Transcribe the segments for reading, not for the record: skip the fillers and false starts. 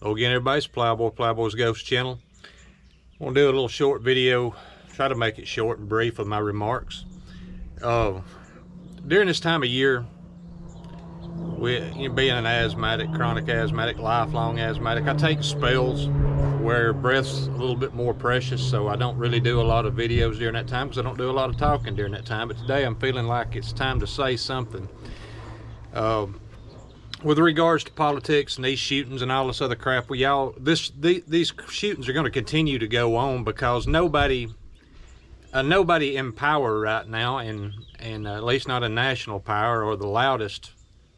Hello again, everybody. It's Plowboy's Ghost Channel. I'm going to do a little short video, try to make it short and brief with my remarks. During this time of year, being an asthmatic, chronic asthmatic, lifelong asthmatic, I take spells where breath's a little bit more precious, so I don't really do a lot of videos during that time because I don't do a lot of talking during that time. But today I'm feeling like it's time to say something. With regards to politics and these shootings and all this other crap, these shootings are going to continue to go on because nobody in power right now, and at least not in national power or the loudest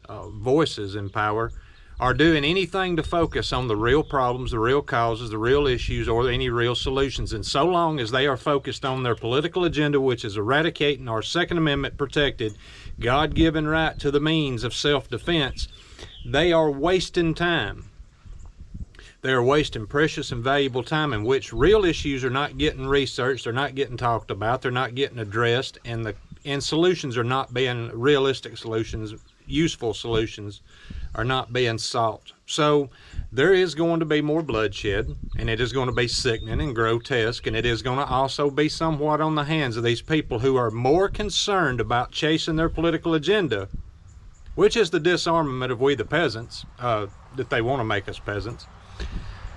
voices in power, are doing anything to focus on the real problems, the real causes, the real issues, or any real solutions. And so long as they are focused on their political agenda, which is eradicating our Second Amendment protected, God-given right to the means of self-defense, they are wasting time. They are wasting precious and valuable time in which real issues are not getting researched, they're not getting talked about, they're not getting addressed, and solutions are not being realistic solutions, useful solutions are not being sought. So there is going to be more bloodshed, and it is going to be sickening and grotesque, and it is going to also be somewhat on the hands of these people who are more concerned about chasing their political agenda, which is the disarmament of we the peasants, that they want to make us peasants,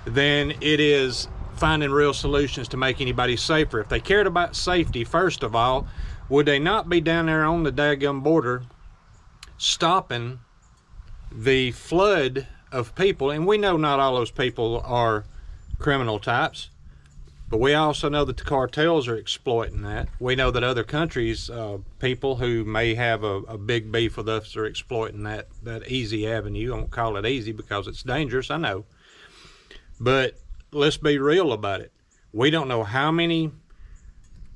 than it is finding real solutions to make anybody safer. If they cared about safety, first of all, would they not be down there on the daggum border stopping the flood of people? And we know not all those people are criminal types, but we also know that the cartels are exploiting that. We know that other countries, people who may have a big beef with us are exploiting that easy avenue. I won't call it easy because it's dangerous, I know. But let's be real about it. We don't know how many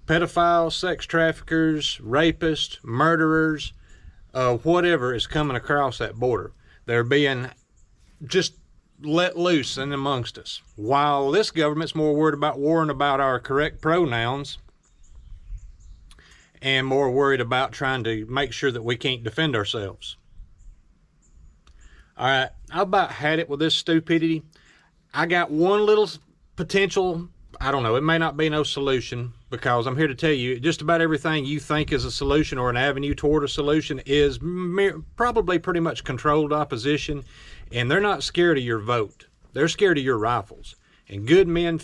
pedophiles, sex traffickers, rapists, murderers, whatever is coming across that border. They're being just let loose in amongst us, while this government's more worried about worrying about our correct pronouns and more worried about trying to make sure that we can't defend ourselves. All right, I about had it with this stupidity. I got one little potential, I don't know, it may not be no solution, because I'm here to tell you just about everything you think is a solution or an avenue toward a solution is probably pretty much controlled opposition, and they're not scared of your vote. They're scared of your rifles, and good men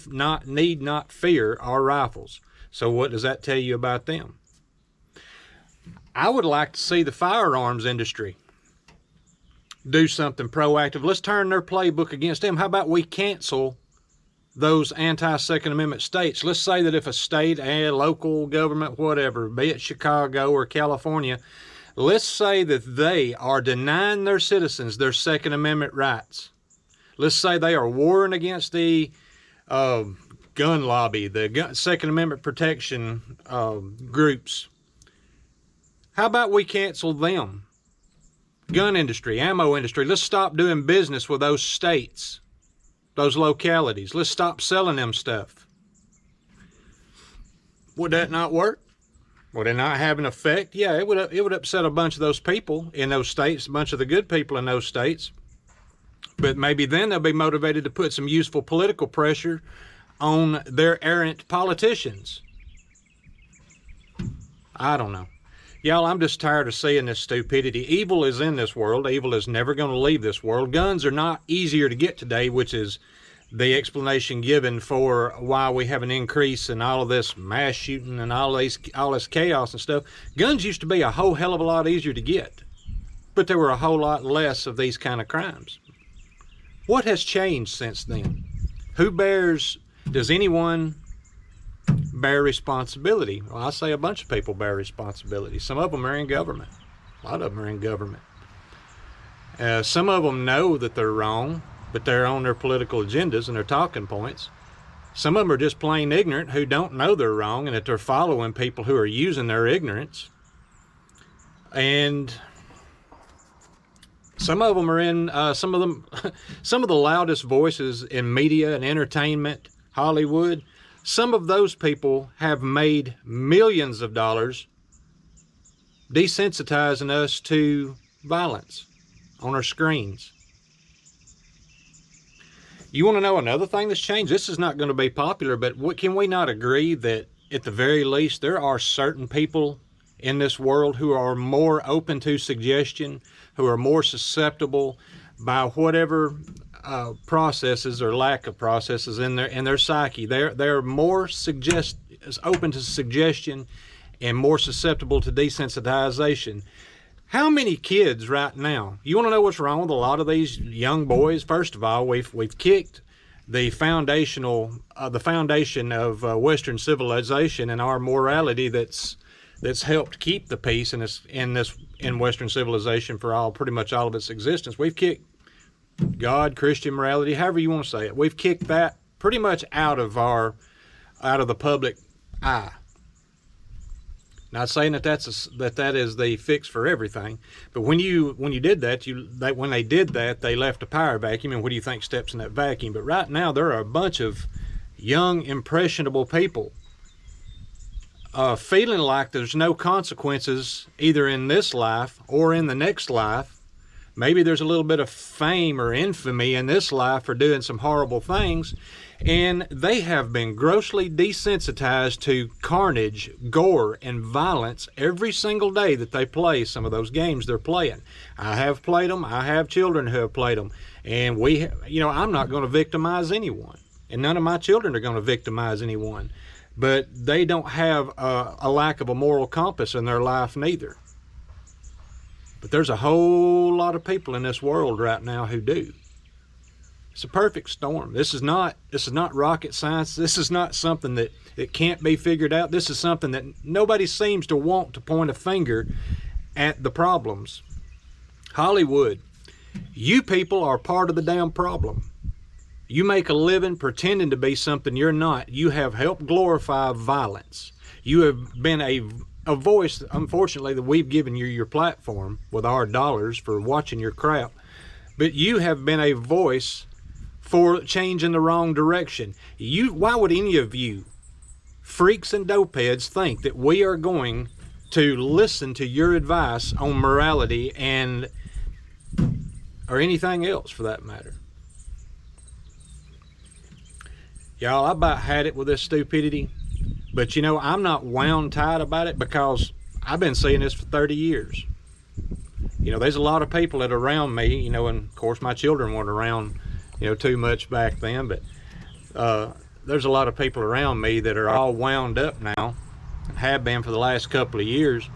need not fear our rifles. So what does that tell you about them? I would like to see the firearms industry do something proactive. Let's turn their playbook against them. How about we cancel those anti-Second Amendment states? Let's say that if a state, a local government, whatever, be it Chicago or California, let's say that they are denying their citizens their Second Amendment rights. Let's say they are warring against the gun lobby, the Second Amendment protection groups. How about we cancel them? Gun industry, ammo industry, let's stop doing business with those states, those localities. Let's stop selling them stuff. Would that not work? Would it not have an effect? Yeah, it would upset a bunch of those people in those states, a bunch of the good people in those states. But maybe then they'll be motivated to put some useful political pressure on their errant politicians. I don't know. Y'all, I'm just tired of seeing this stupidity. Evil is in this world. Evil is never going to leave this world. Guns are not easier to get today, which is the explanation given for why we have an increase in all of this mass shooting and all this chaos and stuff. Guns used to be a whole hell of a lot easier to get, but there were a whole lot less of these kind of crimes. What has changed since then? Does anyone bear responsibility? Well, I say a bunch of people bear responsibility. Some of them are in government. A lot of them are in government. Some of them know that they're wrong, but they're on their political agendas and their talking points. Some of them are just plain ignorant who don't know they're wrong and that they're following people who are using their ignorance. And some of them are in, some of the loudest voices in media and entertainment, Hollywood. Some of those people have made millions of dollars desensitizing us to violence on our screens. You want to know another thing that's changed? This is not going to be popular, but can we not agree that at the very least there are certain people in this world who are more open to suggestion, who are more susceptible by whatever processes or lack of processes in their psyche. They're more open to suggestion and more susceptible to desensitization. How many kids right now, you want to know what's wrong with a lot of these young boys? First of all, we've kicked the foundation of Western civilization and our morality that's helped keep the peace in Western civilization for pretty much all of its existence. We've kicked God, Christian morality, however you want to say it. We've kicked that pretty much out of the public eye. Not saying that that is the fix for everything, but when you did that, when they did that, they left a power vacuum. And what do you think steps in that vacuum? But right now, there are a bunch of young, impressionable people feeling like there's no consequences either in this life or in the next life. Maybe there's a little bit of fame or infamy in this life for doing some horrible things, and they have been grossly desensitized to carnage, gore, and violence every single day that they play some of those games they're playing. I have played them. I have children who have played them, and I'm not going to victimize anyone, and none of my children are going to victimize anyone, but they don't have a lack of a moral compass in their life neither. But there's a whole lot of people in this world right now who do. It's a perfect storm. This is not rocket science. This is not something that it can't be figured out. This is something that nobody seems to want to point a finger at the problems. Hollywood, you people are part of the damn problem. You make a living pretending to be something you're not. You have helped glorify violence. You have been a voice, unfortunately, that we've given you your platform with our dollars for watching your crap. But you have been a voice for change in the wrong direction. Why would any of you freaks and dopeheads think that we are going to listen to your advice on morality or anything else for that matter? Y'all, I about had it with this stupidity. But I'm not wound tight about it because I've been seeing this for 30 years. There's a lot of people that are around me, and of course my children weren't around, too much back then, but there's a lot of people around me that are all wound up now and have been for the last couple of years.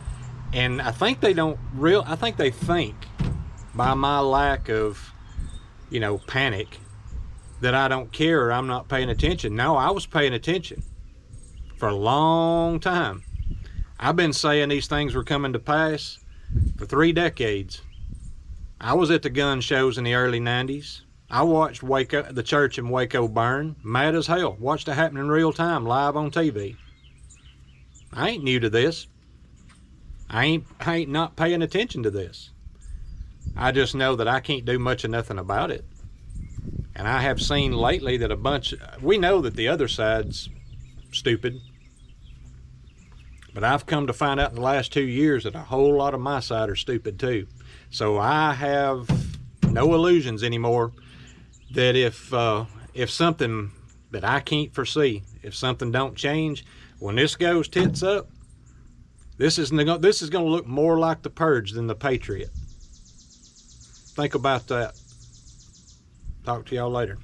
And I think they think by my lack of, panic that I don't care or I'm not paying attention. No, I was paying attention. For a long time. I've been saying these things were coming to pass for 3 decades. I was at the gun shows in the early 90s. I watched the church in Waco burn, mad as hell. Watched it happen in real time, live on TV. I ain't new to this. I ain't not paying attention to this. I just know that I can't do much of nothing about it. And I have seen lately that we know that the other side's stupid. But I've come to find out in the last 2 years that a whole lot of my side are stupid too. So I have no illusions anymore that if something that I can't foresee, if something don't change, when this goes tits up, this is going to look more like the Purge than the Patriot. Think about that. Talk to y'all later.